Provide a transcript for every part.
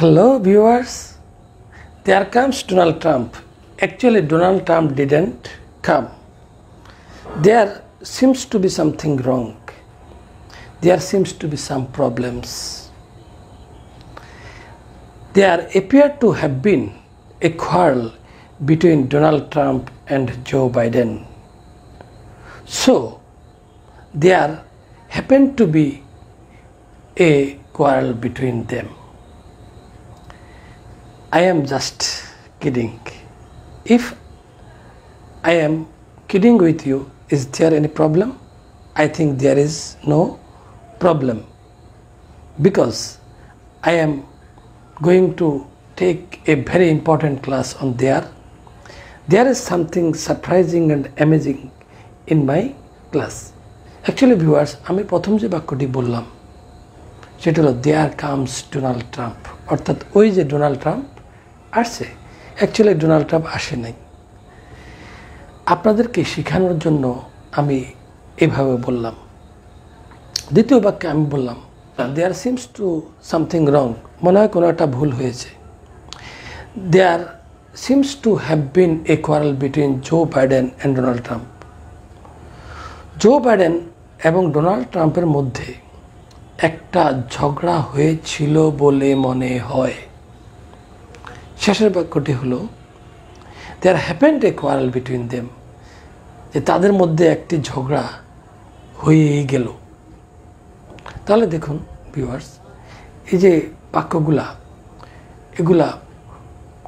Hello viewers, there comes Donald Trump. Actually Donald Trump didn't come. There seems to be something wrong. There seems to be some problems. There appeared to have been a quarrel between Donald Trump and Joe Biden. So there happened to be a quarrel between them. I am just kidding. If I am kidding with you, is there any problem? I think there is no problem, because I am going to take a very important class on there. There is something surprising and amazing in my class. Actually viewers, আমি প্রথম যে বাক্যটি বললাম সেটা হলো there comes Donald Trump, অর্থাৎ ওই যে ডোনাল্ড ট্রাম্প আসছে। অ্যাকচুয়ালি ডোনাল্ড ট্রাম্প আসে নাই, আপনাদেরকে শেখানোর জন্য আমি এভাবে বললাম। দ্বিতীয় বাক্যে আমি বললাম there seems to something wrong, মনে হয় কোনো একটা ভুল হয়েছে। There seems to have been a quarrel between Joe Biden and Donald Trump. Joe Biden এবং ডোনাল্ড ট্রাম্পের মধ্যে একটা ঝগড়া হয়েছিল বলে মনে হয়। শেষের বাক্যটি হলো there happened a quarrel between them, যে তাদের মধ্যে একটি ঝগড়া হয়েই গেল। তাহলে দেখুন ভিউয়ার্স, এই যে বাক্যগুলা এগুলা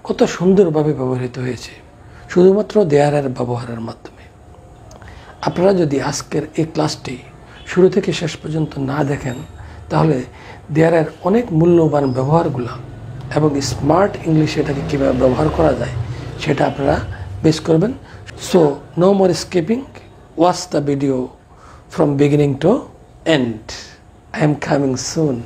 কত সুন্দরভাবে ব্যবহৃত হয়েছে শুধুমাত্র দেয়ারের ব্যবহারের মাধ্যমে। আপনারা যদি আজকের এই ক্লাসটি শুরু থেকে শেষ পর্যন্ত না দেখেন, তাহলে দেয়ারের অনেক মূল্যবান ব্যবহারগুলো এবং স্মার্ট ইংলিশে এটাকে কীভাবে ব্যবহার করা যায় সেটা আপনারা বেস করবেন। So no more skipping, watch the video from beginning to end. I am coming soon.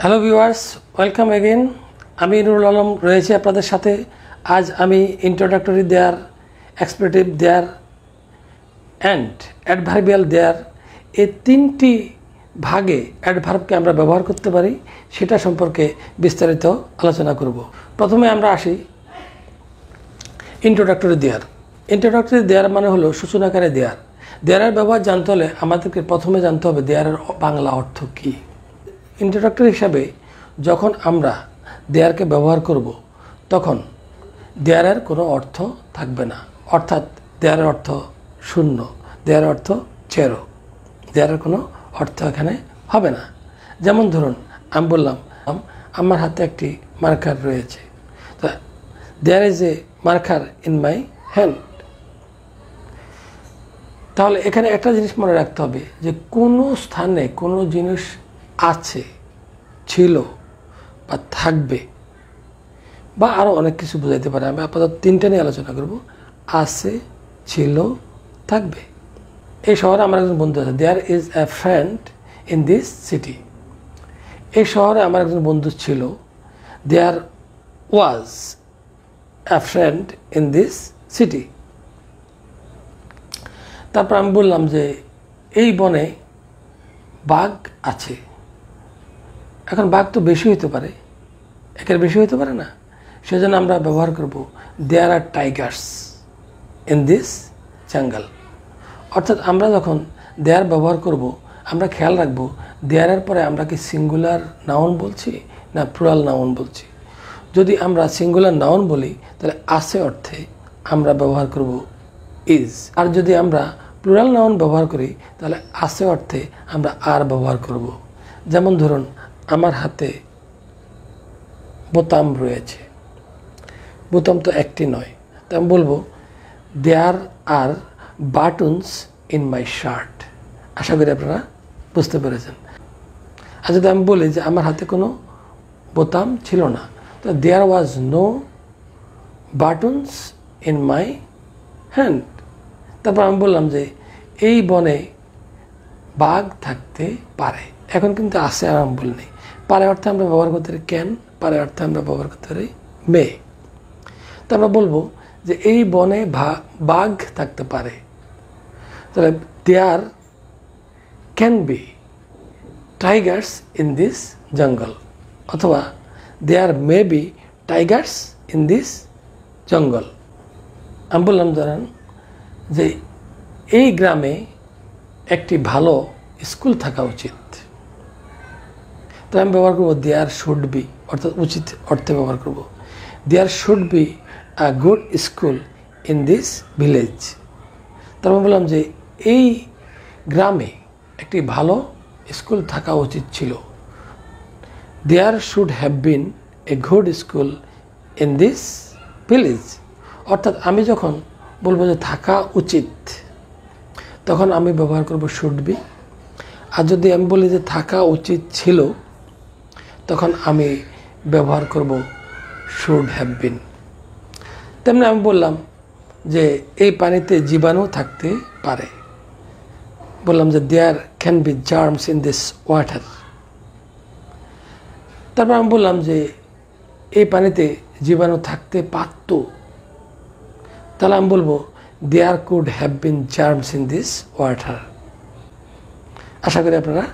Hello viewers, welcome again. আমি নুরুল আলম রয়েছি আপনাদের সাথে। আজ আমি introductory there, expletive there and adverbial there, এই তিনটি ভাগে অ্যাডভার্বকে আমরা ব্যবহার করতে পারি সেটা সম্পর্কে বিস্তারিত আলোচনা করব। প্রথমে আমরা আসি ইন্ট্রোডাক্টরি দেয়ার। ইন্ট্রোডাক্টরি দেয়ার মানে হলো সূচনাকারে দেয়ার। দেয়ারের ব্যবহার জানতে হলে আমাদেরকে প্রথমে জানতে হবে দেয়ারের বাংলা অর্থ কী। ইন্ট্রোডাক্টরি হিসাবে যখন আমরা দেয়ারকে ব্যবহার করব তখন দেয়ারের কোনো অর্থ থাকবে না, অর্থাৎ দেয়ারের অর্থ শূন্য, দেয়ারের অর্থ চেরো, দেয়ারের কোনো অর্থ এখানে হবে না। যেমন ধরুন আমি বললাম আমার হাতে একটি মার্কার রয়েছে, তো there is a marker in my hand. তাহলে এখানে একটা জিনিস মনে রাখতে হবে যে কোনো স্থানে কোনো জিনিস আছে, ছিল বা থাকবে বা আরও অনেক কিছু বোঝাইতে পারে। আমি আপাতত তিনটা নিয়ে আলোচনা করব, আছে, ছিল, থাকবে। এই শহরে আমার একজন বন্ধু আছে, there is a friend in this city. এই শহরে আমার একজন বন্ধু ছিল, there was a friend in this city. তারপর আমি বললাম যে এই বনে বাঘ আছে। এখন বাঘ তো বেশি হতে পারে, একের বেশি হতে পারে না, সেজন্য আমরা ব্যবহার করব দেয়ার আর টাইগার্স ইন দিস জঙ্গল। অর্থাৎ আমরা যখন দেয়ার ব্যবহার করব আমরা খেয়াল রাখব দেয়ারের পরে আমরা কি সিঙ্গুলার নাউন বলছি না প্লুরাল নাউন বলছি। যদি আমরা সিঙ্গুলার নাউন বলি তাহলে আছে অর্থে আমরা ব্যবহার করব ইজ, আর যদি আমরা প্লুরাল নাউন ব্যবহার করি তাহলে আছে অর্থে আমরা আর ব্যবহার করব। যেমন ধরুন আমার হাতে বোতাম রয়েছে, বোতাম তো একটি নয়, তো আমি বলবো দেয়ার আর বাটনস ইন মাই শার্ট। আশা করি আপনারা বুঝতে পেরেছেন। আর যদি আমি বলি যে আমার হাতে কোনো বোতাম ছিল না, তো there was no buttons in my hand. তারপর আমি বললাম যে এই বনে বাঘ থাকতে পারে। এখন কিন্তু আছে আর আমি বলিনি, পারে অর্থে আমরা ব্যবহার করতে পারি ক্যান, পারে অর্থে আমরা ব্যবহার করতে পারি মে। তো আমরা বলবো যে এই বনে বাঘ থাকতে পারে, তাহলে there can be tigers in this jungle, অথবা there may be tigers in this jungle. আমি বললাম ধরেন যে এই গ্রামে একটি ভালো স্কুল থাকা উচিত, তাহলে আমি ব্যবহার করবো দেয়ার শুড বি, অর্থাৎ উচিত অর্থে ব্যবহার করব। There should be a good school in this village. তারপর বললাম যে এই গ্রামে একটি ভালো স্কুল থাকা উচিত ছিল। There should have been a good school in this village. অর্থাৎ আমি যখন বলবো যে থাকা উচিত, তখন আমি ব্যবহার করব শুড বি। আর যদি আমি বলি যে থাকা উচিত ছিল, তখন আমি ব্যবহার করব শুড হ্যাভ বিন। তেমনি আমি বললাম যে এই পানিতে জীবাণু থাকতে পারে, বললাম যে there can be germs in this water. তারপর আমি বললাম যে এই পানিতে জীবাণু থাকতে পারত, তাহলে আমি বলবো there could have been germs in this water. আশা করি আপনারা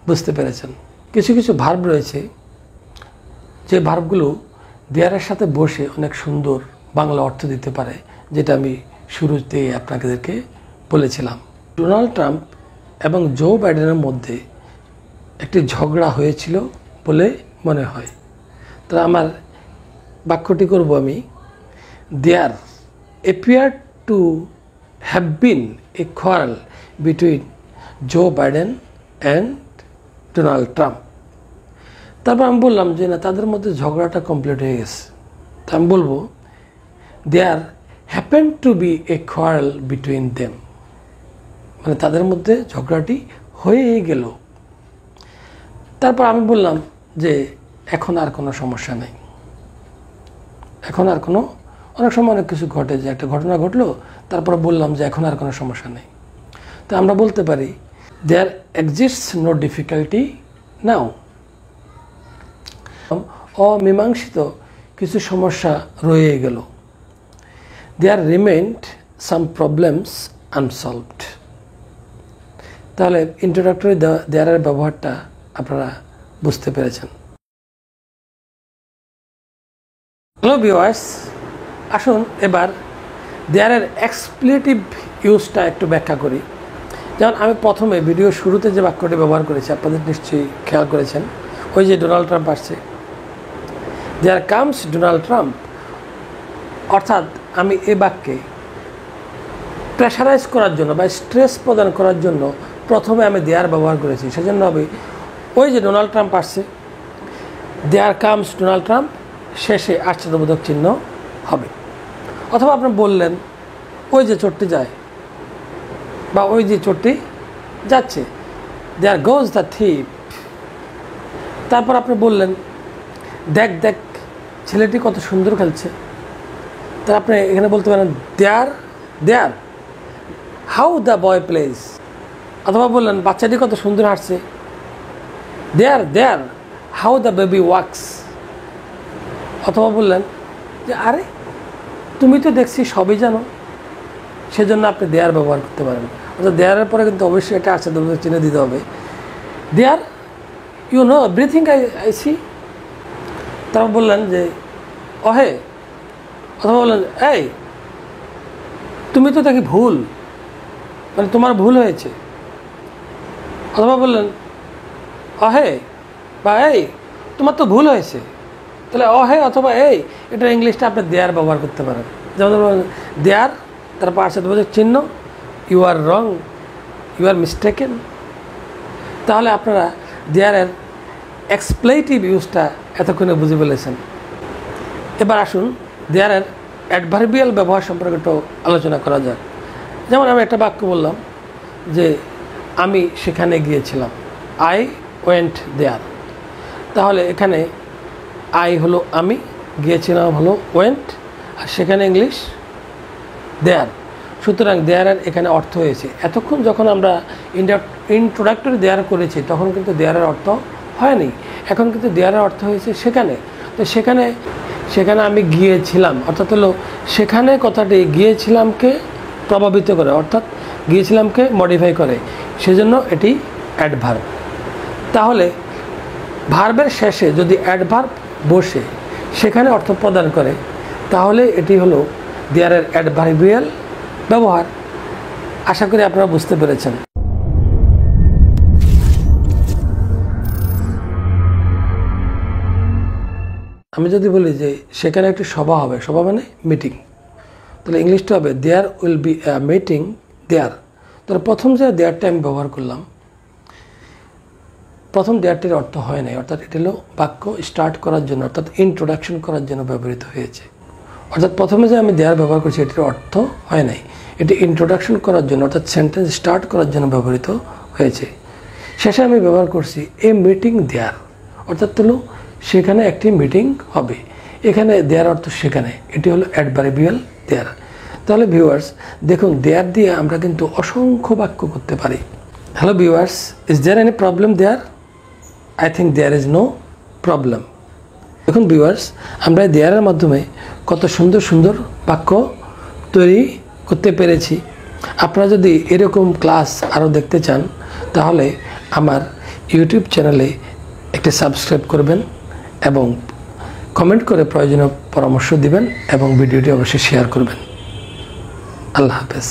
বুঝতে পেরেছেন। কিছু কিছু ভার্ব রয়েছে যে ভার্বগুলো দেয়ারের সাথে বসে অনেক সুন্দর বাংলা অর্থ দিতে পারে, যেটা আমি শুরুতে আপনাদেরকে বলেছিলাম। ডোনাল্ড ট্রাম্প এবং জো বাইডেনের মধ্যে একটি ঝগড়া হয়েছিল বলে মনে হয়। তাহলে আমার বাক্যটি করব আমি, দেয়ার appeared to have been a quarrel between Joe Biden and Donald Trump. তারপর আমি বললাম যে না, তাদের মধ্যে ঝগড়াটা কমপ্লিট হয়ে গেছে। তা আমি বলবো there happened to be a quarrel between them, মানে তাদের মধ্যে ঝগড়াটি হয়ে গেল। তারপর আমি বললাম যে এখন আর কোনো সমস্যা নেই, এখন আর কোনো, অনেক সময় অনেক কিছু ঘটে, যে একটা ঘটনা ঘটলো, তারপর বললাম যে এখন আর কোনো সমস্যা নেই। তো আমরা বলতে পারি দেয়ার এক্সিস্টস নো ডিফিকাল্টি নাও। অমীমাংসিত কিছু সমস্যা রয়ে গেল। দেয়ার রিমেইনড সাম প্রবলেমস আনসলভড। তাহলে ইন্ট্রোডাক্টরি দেয়ারের ব্যবহারটা আপনারা বুঝতে পেরেছেন। হ্যালো ভিউয়ার্স, আসুন এবার দেয়ারের এক্সপ্লেটিভ ইউজটা একটু ব্যাখ্যা করি। যেমন আমি প্রথমে ভিডিও শুরুতে যে বাক্যটি ব্যবহার করেছি, আপনাদের নিশ্চয়ই খেয়াল করেছেন, ওই যে ডোনাল্ড ট্রাম্প আসছে, দেয়ার কামস ডোনাল্ড ট্রাম্প। অর্থাৎ আমি এই বাক্যে প্রেশারাইজ করার জন্য বা স্ট্রেস প্রদান করার জন্য প্রথমে আমি দেয়ার ব্যবহার করেছি। সেজন্য আমি ওই যে ডোনাল্ড ট্রাম্প আসছে, দেয়ার কামস ডোনাল্ড ট্রাম্প, শেষে আশ্চর্যবোধক চিহ্ন হবে। অথবা আপনি বললেন ওই যে চোরটি যায়, বা ওই যে চোরটি যাচ্ছে, দেয়ার গোজ দ্য থিপ। তারপর আপনি বললেন দেখ দেখ ছেলেটি কত সুন্দর খেলছে, তা আপনি এখানে বলতে পারেন there there how the boy plays. অথবা বললেন বাচ্চাটি কত সুন্দর হাঁটছে, there there how the baby walks. অথবা বললেন যে আরে তুমি তো দেখছি সবই জানো, সেজন্য আপনি দেয়ার ব্যবহার করতে পারেন। অর্থাৎ দেয়ারের পরে কিন্তু অবশ্যই একটা আশ্চর্যবোধক চিহ্ন দিতে হবে। There you know everything I see. তারপর বললেন যে অহে, অথবা বললেন এই তুমি তো দেখি ভুল, মানে তোমার ভুল হয়েছে। অথবা বললেন অহে বা এই তোমার তো ভুল হয়েছে। তাহলে অহে অথবা এই, এটা ইংলিশটা আপনি দেয়ার ব্যবহার করতে পারেন। যেমন দেয়ার, তারপর আশ্চর্যবোধক চিহ্ন, you are wrong, you are mistaken. তাহলে আপনারা দেয়ারের এক্সপ্লেটিভ ইউজটা এতক্ষণে বুঝে ফেলেছেন। এবার আসুন দেয়ারের অ্যাডভার্বিয়াল ব্যবহার সম্পর্কে একটু আলোচনা করা যাক। যেমন আমি একটা বাক্য বললাম যে আমি সেখানে গিয়েছিলাম, আই ওয়েন্ট দেয়ার। তাহলে এখানে আই হলো আমি, গিয়েছিলাম হলো ওয়েন্ট, আর সেখানে ইংলিশ দেয়ার। সুতরাং দেয়ারের এখানে অর্থ হয়েছে। এতক্ষণ যখন আমরা ইন্ট্রোডাক্টরি দেয়ার করেছি তখন কিন্তু দেয়ারের অর্থ হয়নি, এখন কিন্তু দেয়ারের অর্থ হয়েছে সেখানে। তো সেখানে সেখানে আমি গিয়েছিলাম, অর্থাৎ হলো সেখানে কথাটি গিয়েছিলামকে প্রভাবিত করে, অর্থাৎ গিয়েছিলামকে মডিফাই করে, সেজন্য এটি অ্যাডভার্ব। তাহলে ভার্বের শেষে যদি অ্যাডভার্ব বসে সেখানে অর্থ প্রদান করে, তাহলে এটি হলো দেয়ারের অ্যাডভার্বিয়াল ব্যবহার। আশা করি আপনারা বুঝতে পেরেছেন। আমি যদি বলি যে সেখানে একটি সভা হবে, সভা মানে মিটিং, তাহলে ইংলিশটা হবে there will be a meeting there. তাহলে প্রথম যে দেয়ারটা আমি ব্যবহার করলাম, প্রথম দেয়ারটির অর্থ হয় নাই, অর্থাৎ এটি হলো বাক্য স্টার্ট করার জন্য, অর্থাৎ ইন্ট্রোডাকশন করার জন্য ব্যবহৃত হয়েছে। অর্থাৎ প্রথমে যে আমি দেয়ার ব্যবহার করছি এটির অর্থ হয় নাই, এটি ইন্ট্রোডাকশন করার জন্য, অর্থাৎ সেন্টেন্স স্টার্ট করার জন্য ব্যবহৃত হয়েছে। শেষে আমি ব্যবহার করছি এ মিটিং দেয়ার, অর্থাৎ হলো সেখানে একটি মিটিং হবে। এখানে দেয়ার অর্থ সেখানে, এটি হলো অ্যাডভার্বিয়াল দেয়ার। তাহলে ভিউয়ার্স দেখুন, দেয়ার দিয়ে আমরা কিন্তু অসংখ্য বাক্য করতে পারি। Hello viewers, is there any problem there? I think there is no problem. দেখুন ভিউয়ার্স, আমরা দেয়ারের মাধ্যমে কত সুন্দর সুন্দর বাক্য তৈরি করতে পেরেছি। আপনারা যদি এরকম ক্লাস আরও দেখতে চান, তাহলে আমার ইউটিউব চ্যানেলে একটি সাবস্ক্রাইব করবেন এবং কমেন্ট করে প্রয়োজনীয় পরামর্শ দিবেন এবং ভিডিওটি অবশ্যই শেয়ার করবেন। আল্লাহ হাফেজ।